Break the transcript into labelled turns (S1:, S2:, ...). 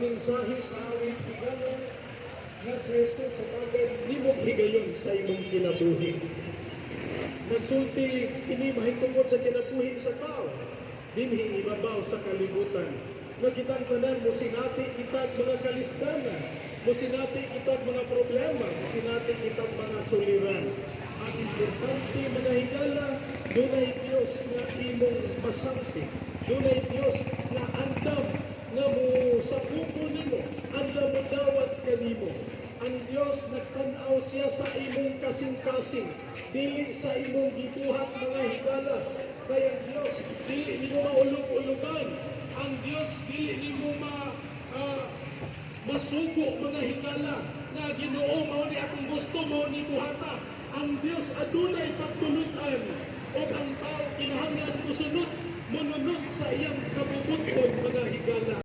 S1: mensahe sa awit higala nga si Jesus sa bagay nimog higayon sa imong kinabuhi. Nagsulti kini mahitungod sa kinabuhi sa tao, dinhi ibabaw sa kalibutan. Nga kitang tanan mo sinati kitag mga kalisdanan, mo sinati kitag mga problema, mo sinati kitag mga suliran. Ang importante mga higala, dunay Dios nga imong masamti, dunay Dios nga andam nga mo sa buko nimo, andam mo dawat kanimo. Ang Dios nagtan-aw siya sa imong kasing-kasing, dili sa imong gibuhat mga higala. Kaya ang Dios dili nimo maulog-ulugan, ang Dios dili nimo masugo mga higala nga Ginoo mao ni akong gusto mao ni buhata. Ang Dios adunay pagtulutan o ang tao kinahanglan musunod, mununod sa iyang kabubuton mga higala.